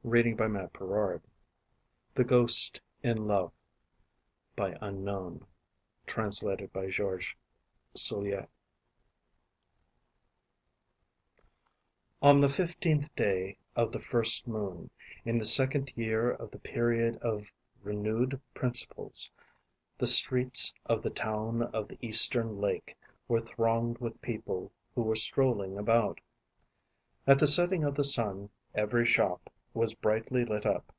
Reading by Matt Perard. The Ghost in Love by Unknown. Translated by George Soulier. On the 15th day of the first moon, in the second year of the period of renewed principles, the streets of the town of the eastern lake were thronged with people who were strolling about. At the setting of the sun, every shop was brightly lit up.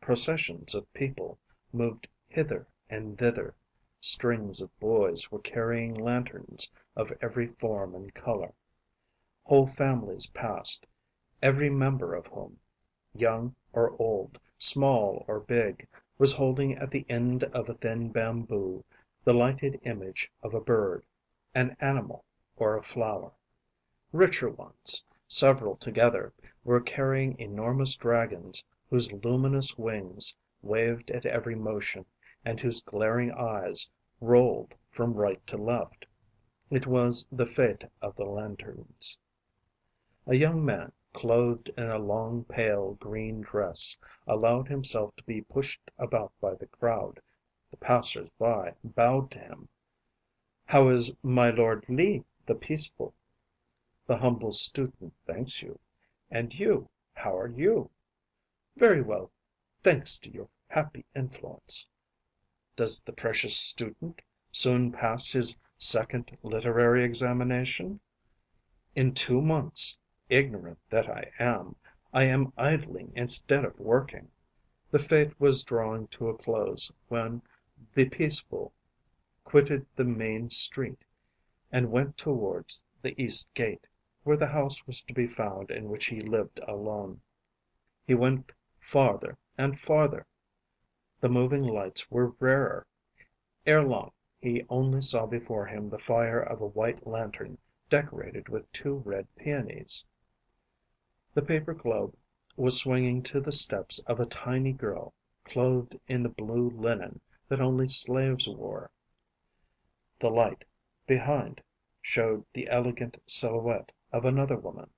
Processions of people moved hither and thither. Strings of boys were carrying lanterns of every form and color. Whole families passed, every member of whom, young or old, small or big, was holding at the end of a thin bamboo the lighted image of a bird, an animal, or a flower. Richer ones, several together, were carrying enormous dragons whose luminous wings waved at every motion and whose glaring eyes rolled from right to left. It was the fête of the lanterns. A young man, clothed in a long pale green dress, allowed himself to be pushed about by the crowd. The passers by bowed to him. "How is my Lord Lee the Peaceful?" The humble student thanks you. "And you, how are you?" "Very well, thanks to your happy influence." "Does the precious student soon pass his second literary examination?" "In 2 months. Ignorant that I am idling instead of working." The fête was drawing to a close when the Peaceful quitted the main street and went towards the east gate, where the house was to be found in which he lived alone. He went farther and farther. The moving lights were rarer. Ere long he only saw before him the fire of a white lantern decorated with 2 red peonies. The paper globe was swinging to the steps of a tiny girl, clothed in the blue linen that only slaves wore. The light, behind, showed the elegant silhouette of another woman,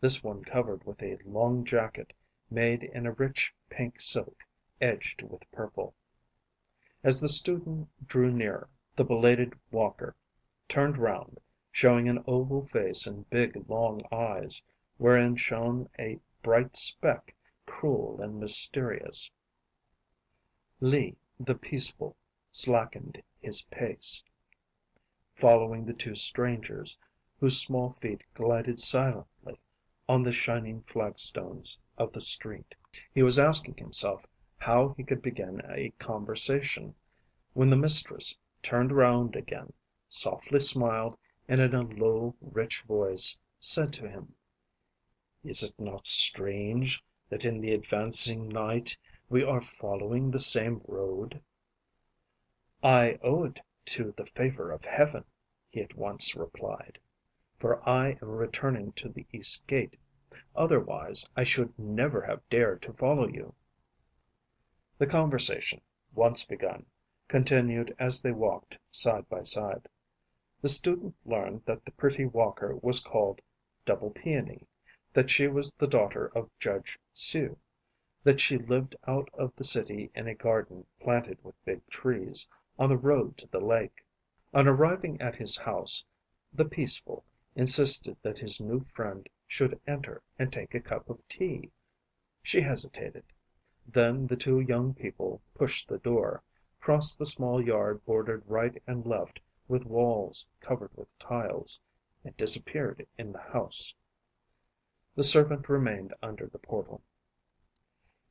this one covered with a long jacket made in a rich pink silk edged with purple. As the student drew nearer, the belated walker turned round, showing an oval face and big long eyes, wherein shone a bright speck, cruel and mysterious. Lee, the Peaceful, slackened his pace, following the 2 strangers, whose small feet glided silently on the shining flagstones of the street. He was asking himself how he could begin a conversation, when the mistress turned round again, softly smiled, and in a low, rich voice said to him: "Is it not strange that in the advancing night we are following the same road?" "I owe it to the favor of Heaven," he at once replied, "for I am returning to the east gate. Otherwise I should never have dared to follow you." The conversation, once begun, continued as they walked side by side. The student learned that the pretty walker was called Double Peony, that she was the daughter of Judge Sue, that she lived out of the city in a garden planted with big trees, on the road to the lake. On arriving at his house, the Peaceful insisted that his new friend should enter and take a cup of tea. She hesitated. Then the 2 young people pushed the door, crossed the small yard bordered right and left with walls covered with tiles, and disappeared in the house. The servant remained under the portal.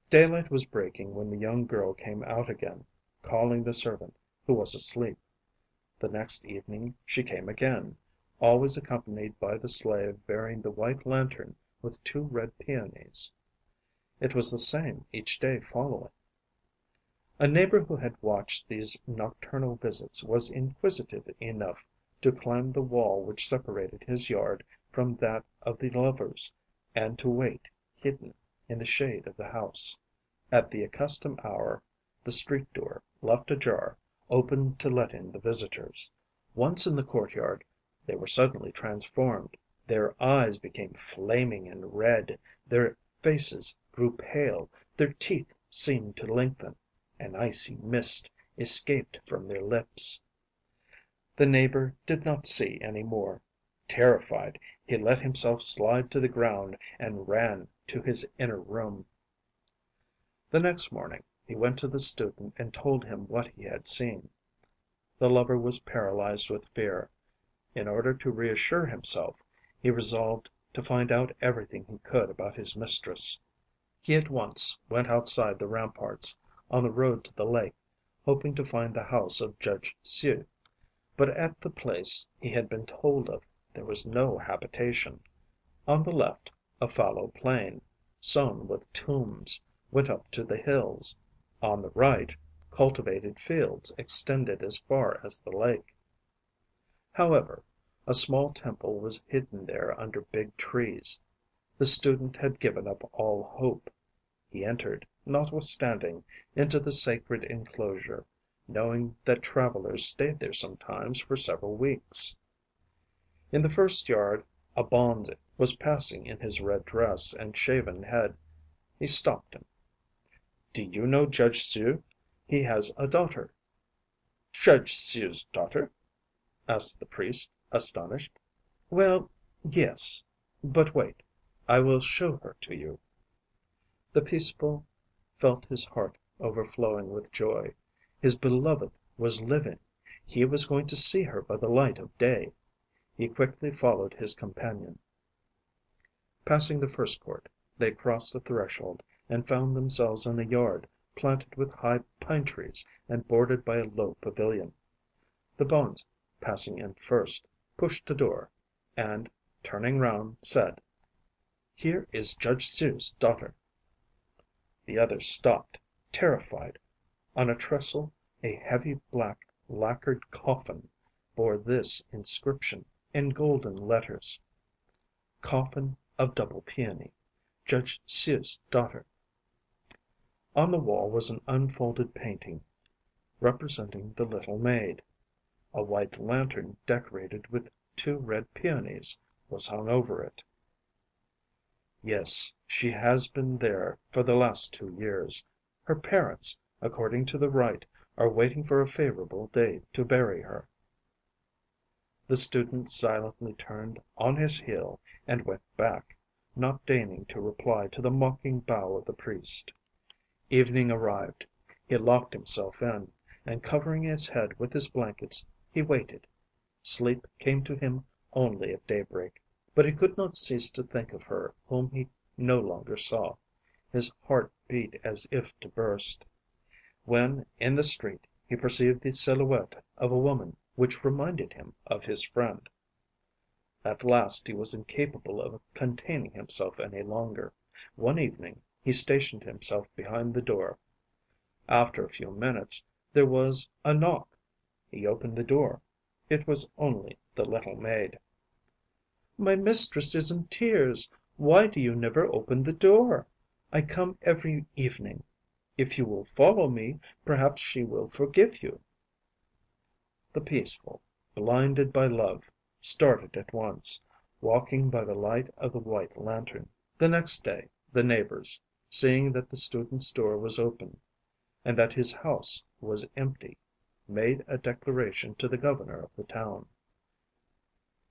Daylight was breaking when the young girl came out again, calling the servant, who was asleep. The next evening she came again, always accompanied by the slave bearing the white lantern with 2 red peonies. It was the same each day following. A neighbor who had watched these nocturnal visits was inquisitive enough to climb the wall which separated his yard from that of the lovers, and to wait, hidden, in the shade of the house. At the accustomed hour the street door, left ajar, opened to let in the visitors. Once in the courtyard, they were suddenly transformed. Their eyes became flaming and red, their faces grew pale, their teeth seemed to lengthen, an icy mist escaped from their lips. The neighbor did not see any more. Terrified, he let himself slide to the ground and ran to his inner room. The next morning he went to the student and told him what he had seen. The lover was paralyzed with fear. In order to reassure himself, he resolved to find out everything he could about his mistress. He at once went outside the ramparts, on the road to the lake, hoping to find the house of Judge Hsu. But at the place he had been told of there was no habitation. On the left, a fallow plain, sown with tombs, went up to the hills. On the right, cultivated fields extended as far as the lake. However, a small temple was hidden there under big trees. The student had given up all hope. He entered, notwithstanding, into the sacred enclosure, knowing that travelers stayed there sometimes for several weeks. In the first yard a bonze was passing in his red dress and shaven head. He stopped him. "Do you know Judge Hsu? He has a daughter." "Judge Hsu's daughter?" asked the priest, astonished. "Well, yes. But wait, I will show her to you." The peaceful felt his heart overflowing with joy. His beloved was living. He was going to see her by the light of day. He quickly followed his companion. Passing the first court, they crossed a threshold and found themselves in a yard planted with high pine trees and bordered by a low pavilion. The bonze, passing in first, pushed a door, and, turning round, said, "Here is Judge Hsu's daughter." The others stopped, terrified. On a trestle a heavy black lacquered coffin bore this inscription in golden letters: "Coffin of double peony. Judge Hsu's daughter." On the wall was an unfolded painting representing the little maid. A white lantern decorated with two red peonies was hung over it. "Yes, she has been there for the last 2 years. Her parents, according to the rite, are waiting for a favorable day to bury her." The student silently turned on his heel and went back, not deigning to reply to the mocking bow of the priest. Evening arrived. He locked himself in, and covering his head with his blankets, he waited. Sleep came to him only at daybreak. But he could not cease to think of her whom he no longer saw. His heart beat as if to burst. When, in the street, he perceived the silhouette of a woman which reminded him of his friend. At last he was incapable of containing himself any longer. One evening he stationed himself behind the door. After a few minutes there was a knock. He opened the door. It was only the little maid. "My mistress is in tears. Why do you never open the door? I come every evening. If you will follow me, perhaps she will forgive you." The peaceful, blinded by love, started at once, walking by the light of the white lantern. The next day the neighbors, seeing that the student's door was open, and that his house was empty, made a declaration to the governor of the town.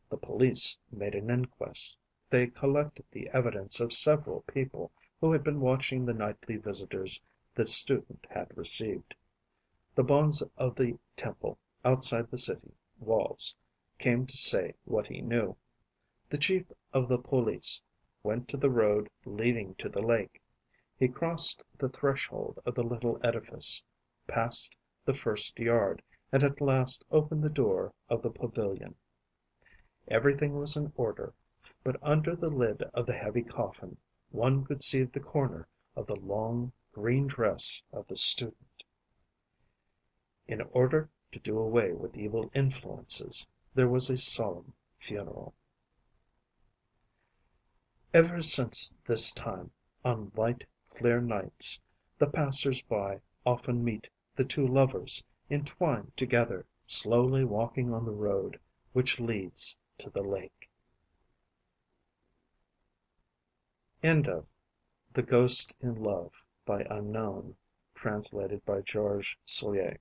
The police made an inquest. They collected the evidence of several people who had been watching the nightly visitors the student had received. The bonze of the temple outside the city walls came to say what he knew. The chief of the police went to the road leading to the lake. He crossed the threshold of the little edifice, passed the first yard, and at last opened the door of the pavilion. Everything was in order, but under the lid of the heavy coffin one could see the corner of the long green dress of the student. In order to do away with evil influences, there was a solemn funeral. Ever since this time, on light, clear nights, the passers-by often meet the two lovers entwined together, slowly walking on the road which leads to the lake. End of The Ghost in Love, by Unknown, translated by George Soulier.